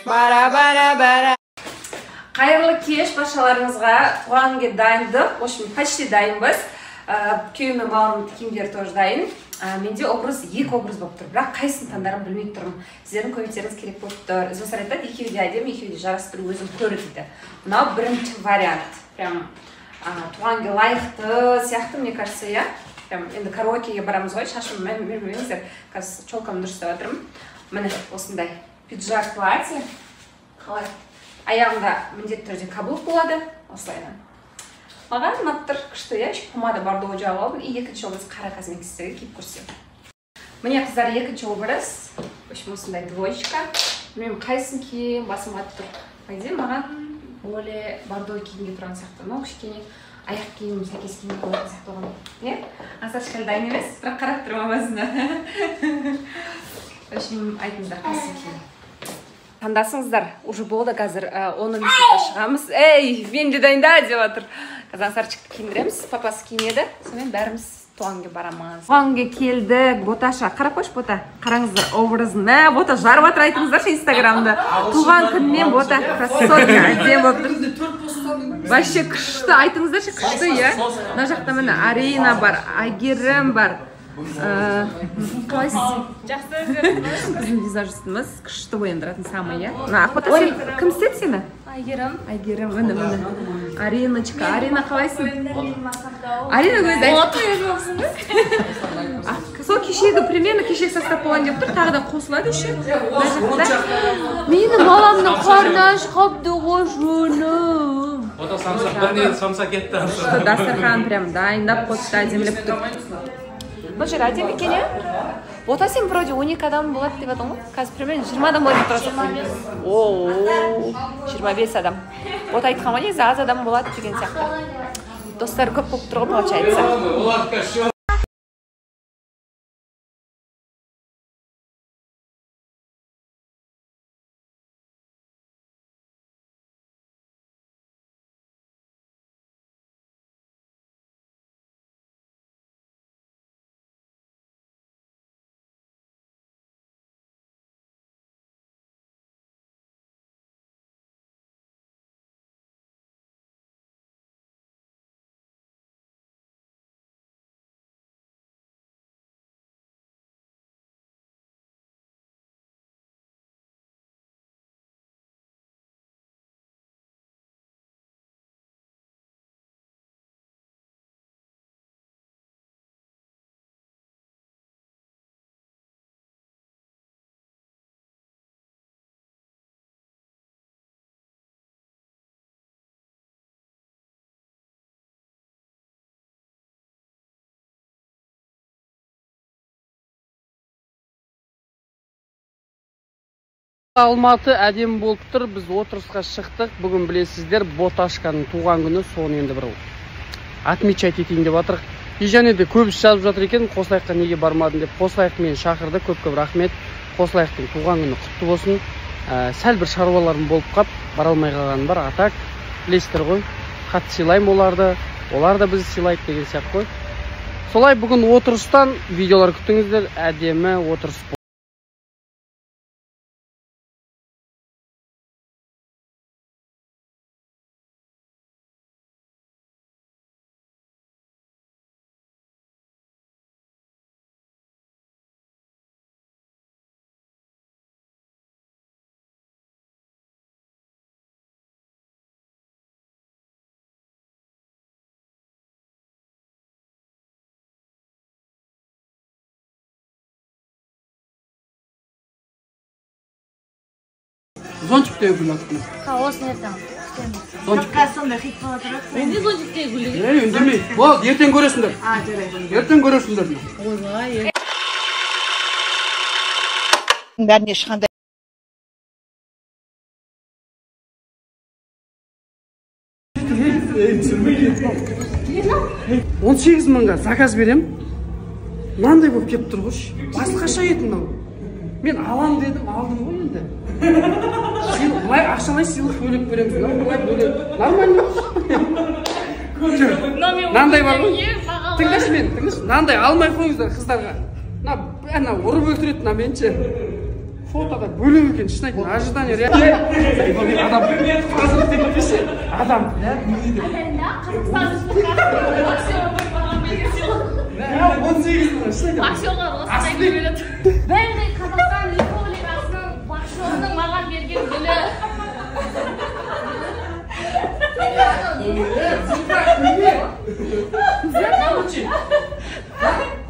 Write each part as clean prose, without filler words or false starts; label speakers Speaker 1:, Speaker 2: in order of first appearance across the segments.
Speaker 1: Бара. Қайырлы кеш баршаларыңызға. Туған күнге дайындық. В общем, почти дайынбыз. Күйеуім мен баламның киімдері тоже дайын. Менде образ, екі образ болып тұр. Бірақ қайсысын таңдарым білмей тұрмын. Сіздердің көмектеріңіз керек болып тұр. Извостар айтады, екеуі де әдемі, екеуі де жарасып тұр, өзім көрі дейді. Мынау бірінші вариант. Прям туған күнге лайықты сияқты, мне кажется, я. Прям енді караокеге барамыз ғой, шашым мәмемеңіздер. Қазір чолкамды дұрыстап жатырмын. Міне осындай пиджак платье. Қалай? Аяғымда міндетті түрде каблук болады, осылайдан. Маған ұнап тұр, күшті, я помада бордовый жағып алдым, и екінші образ қара косметиктерге киіп көрсем. Міне қыздар, екінші образ. В общем, осындай двоечка. Білмеймін, қайсын кием, басым қатып тұр. Пайде маған более бордовый киімге тұрған сияқты. Но кішкене аяқ киім, сәйкес киім болатын сияқты оған. Не? Аса шкал дайын емес, бірақ қарап тұрмын басына. В общем, айтыңыздар, қайсын киім. Таңдасыңыздар, уже болды қазір 10 минутта шығамыз. Ей, мен де дайында деп жатыр. Қазір Ансарчикті киіндіреміз, папасы киінеді. Сонымен бәріміз туған күнге барамыз. Туған күнге келдік, Боташа. Қарап қойшы, Бота. Қараңыздар, образын. Бота жарып жатыр, айтыңыздаршы Инстаграмда. Туған күннен Бота красотка әдем болып тұр. Вообще күшті, айтыңыздаршы, күшті, иә. Мына жақта міне Арина бар, Айгерім бар. Қалайсыз? Жақсы көрдіңіз. Біздің визажистіміз күшті ойындыратын самый, иә? Ой, кім істеді сені? Айгерім. Айгерім, міне. Ариночка, Арина қалайсың? Арина көзді айтып. Сол кешегі, примерно кешегі состав болған деп тұр, тағы да қосылады еще. Менің баламның қарны шығыпты ғой жөнім.
Speaker 2: Бірден самса кетті.
Speaker 1: Дастархан прям дайындап қойыпты, әдемілеп тұр. Бұл жер әдемі екен, иә? Бота сен вроде 12 адам болады деп атың ғой? Қазір примерно 20 адам болады тұрасың. Ооо, 25 адам. Бота айтқан ғой, негізі аз адам болады деген сияқты. Достар көп болып тұр ғой, получается.
Speaker 3: Алматы әдем болып тұр, біз отырысқа шықтық. Бүгін білесіздер, Боташканың туған күні, соны енді бір отмечать етейін деп жатырық. И және де көбісі жазып жатыр екен, Қосылайыққа неге бармадың деп. Қосылайық мені шақырды, көп-көп рахмет. Қосылайықтың туған күні құтты болсын. Сәл бір шаруаларым болып қап, бара алмай қалғаным бар. Атак, білесіздер ғой, қатты сыйлаймын оларды, олар да бізді сыйлайды деген сияқты ғой. Солай бүгін отырыстан видеолар күтіңіздер, әдемі отырыс. Зонтикте гүләттім.
Speaker 4: Осыны ертең.
Speaker 3: Зонтикте.
Speaker 4: Сонда хит бола тұрады.
Speaker 1: Менде зонтикте гүлі.
Speaker 3: Үндемей. Бол, ертең көресіңдер. Ертең көресіңдер.
Speaker 1: Ойбай.
Speaker 4: Бәріне ешқандай.
Speaker 3: Он 18 мыңға заказ берем. Мынандай болып кеп тұр ғой. Басқаша еді мынау. Мен алам дедім, алдым ғой енді. Былай ақшалай сыйлық бөлек береміз. Былай бөлек. Нормально. Мынандай бар ғой. Тыңдашы мен, тыңдашы. Мынандай алмай қойыңыздар қыздарға. Ана ұрып өлтіреді мына менше. Фотода бөлек екен, шын айтайын, ожидание реально. Адам қазір деп десе, адам.
Speaker 5: Бақшылығының маған берген гүлі.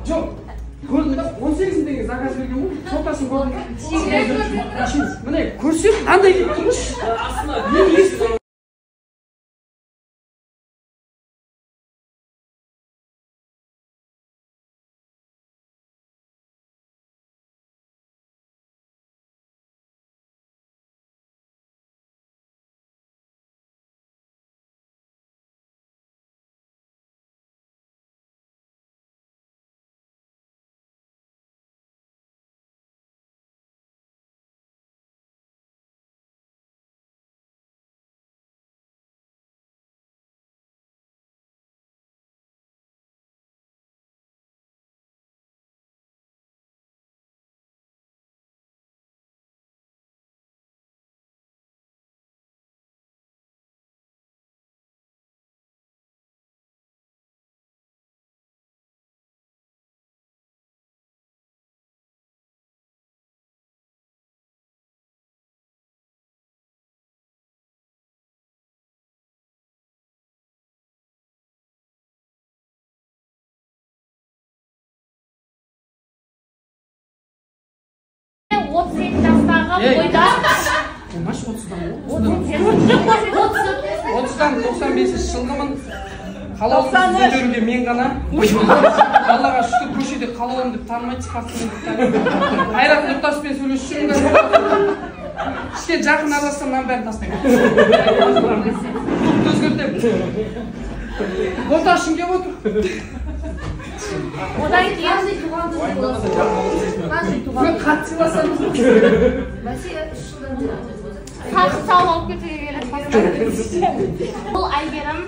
Speaker 3: Жоқ, көрдім, 18 деген заказ берген ғой, фотосын көрдім. Міне, көрсем, андай деп тұрмыш.
Speaker 5: Бойда.
Speaker 3: Маш 30-дан 95 жылғымын. Қалауымды көтеруге мен ғана. Аллаға шүкір көшеде қалауым деп танымайды, спортсмен деп танимын. Қайрат Нұртаспен сөйлесіп жүрмін. Кішкене жақын аралассам мынаны бәрін тастаймын. Тұқты өзгертемін. Боташың келіп отыр.
Speaker 5: Одан кейін
Speaker 3: қатты сыйласамыз.
Speaker 5: сақып салып алып кетуге келеді. Бұл Айгерім,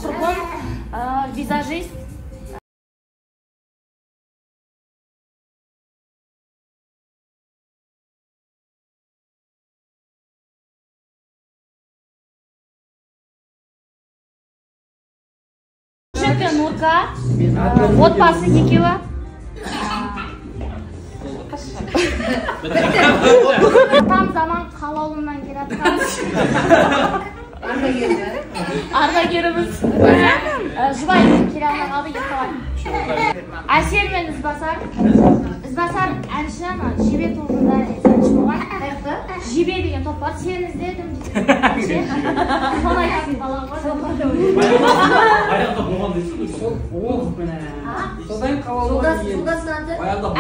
Speaker 5: құрбым, визажист. Нурка, отбасы екеуі. Там заман қалауымнан келатқан. Ардагеріміз. Жұбайымыз келе алмай қалды, ертең. Әсел мен Ізбасар. Ізбасар әнші, жебе тобында әнші болған. Жебе деген топ бар. Сен іздедім дейді. Соны айтатын бала ғой.
Speaker 2: Аяқта болған дейсің ғой.
Speaker 3: Ол содан қалауға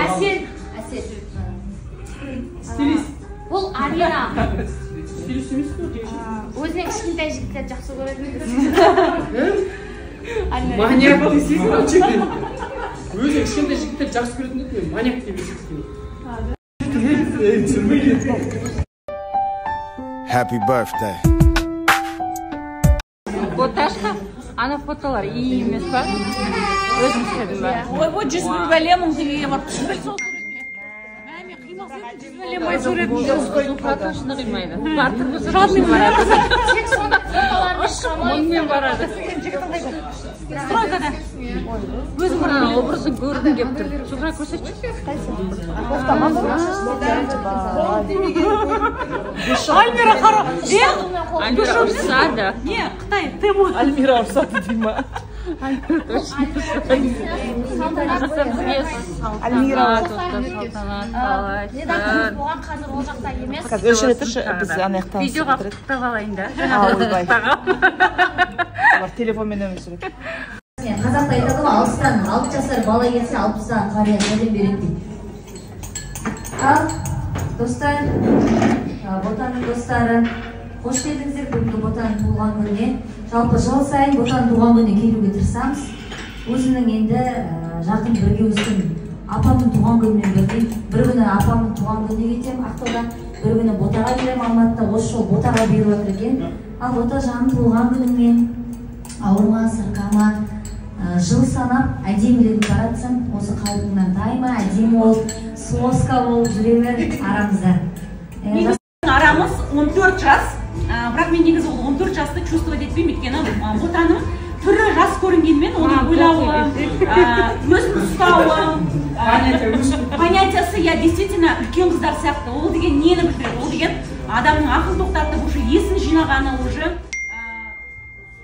Speaker 5: Әсел.
Speaker 3: Стилист.
Speaker 5: Бұл Арина.
Speaker 3: Стилист емес пе?
Speaker 5: Өзінен кішкентай жігіттерді жақсы көреді.
Speaker 3: Маньяк десесің ол жерден. Өзі кішкентай жігіттерді жақсы көретін еді, мен маньяк деп есептеймін.
Speaker 6: Happy birthday.
Speaker 7: Боташка, ана фотолар iyi емес па? Өзің істедің ба?
Speaker 4: Ойбой, 100 мың бәлемін дегенге барып түспей сол. Мәме қимасың, 100 бәлем суретін.
Speaker 7: Фотошыны қимайды. Бартын болса шадмен барады.
Speaker 5: Сен сонда фотоларды шамай.
Speaker 7: Онымен барады. Стройкада. Өзің бір образын көргің келіп тұр. Сұғыра көрсетші.
Speaker 4: Альмира қара.
Speaker 7: Альмира ұрсады.
Speaker 4: Не, Қытай, Тему. Альмира ұрсады дейма.
Speaker 7: Альмира
Speaker 5: Оған қазір ол жақта емес.
Speaker 4: Өшіре тұршы, біз анаяқтан
Speaker 7: видеоға құттықтап алайын да.
Speaker 4: ойбай. Телефонмен өмір сүреді.
Speaker 8: Қазақта айтады ғой, 6 жасар бала келсе 60-тан қария жәрдем береді дейді. Ал достар, Ботаның достары, қош келдіңіздер бүгінгі Ботаның туылған күніне. Жалпы жыл сайын Ботаның туылған күніне келуге тырысамыз. Өзінің енді жақын бірге өскен апамның туған күнімен бірге. Бір күні апамның туған күніне кетем Ақтауда, бір күні Ботаға келем Алматыда, осы жол Ботаға беріп отыр екен. Ал Бота жанның туылған күнімен ауырма, сырқама, жыл санап әдеміленіп баратсың. Осы қалпыңнан дайыма әдемі болып, соска болып жүре бер арамызда.
Speaker 4: Арамыз 14 жас, бірақ мен негізі ол 14 жасты чувствовать етпеймін, өйткені ботаның түрі жас көрінгенмен оның ойлауы, өзін ұстауы, понятиясы, я действительно үлкен қыздар сияқты. Ол деген нені білдіреді? Ол деген адамның ақыл тоқтатып, уже есін жинағаны, уже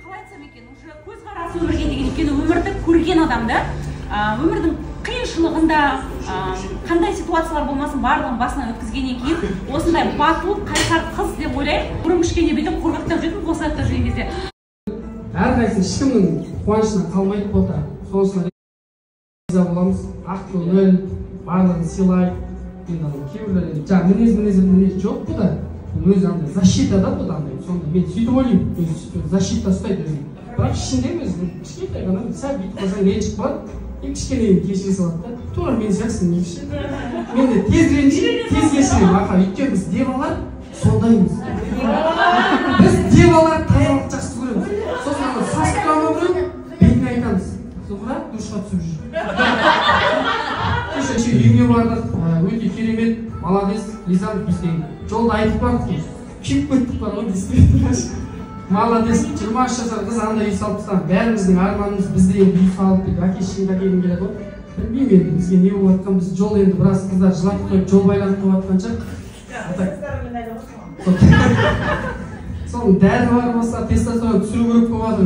Speaker 4: қалай айтсам екен, уже көзқарасы өмірге деген екен, өмірді көрген адамды, өмірдің қиыншылығында қандай ситуациялар болмасын барлығын басынан өткізгеннен кейін осындай батыл, қайсар қыз деп ойлаймын. Бұрын кішкене бүйтіп қорқақтап жүрдім, қосақтап жүрген кезде.
Speaker 3: Әрқайсысы ешкімнің қуанышынан қалмайды бота. Сонысына риза боламыз. Ақ көңіл, барлығын сыйлайды. Кейбіреулер жаңа мінез жоқ бұда. Өзі андай защита да бұда андай. Сонда мен сөйтіп ойлаймын, өзі защита ұстайды өзін. Бірақ ішінде өзі кішкентай ғана сәл бүйтіп қалсаң ренжіп қалады. Кішкене кешіре салады да. Тура мен сияқтысың немесе. Мен де тез ренжимін, тез кешіремін. Аха, өйткені біз девалар сондаймыз. Біз девалар тазалық жақсы көреміз. Сосын сасып қалма біреу, бетіне айтамыз. Соғыра душқа түсіп жүр. Кеше үйіне бардық, өте керемет, молодец, ризамыз бізден. Жолда айтып бардық, күйіп көттік бар ғой дейсіз. Молодец, 23 жасар қыз андай үй салып тастаған. Бәріміздің арманымыз бізде енді үй салып деп әке-шешең әкелгім келеді ғой. Білмеймін енді бізге не болып жатқан, біз жол енді біраз қыздар жылатып қойып жол байланып қойып жатқанша. Соның дәрі бар болса, тестостерон түсіру керек болып жатыр.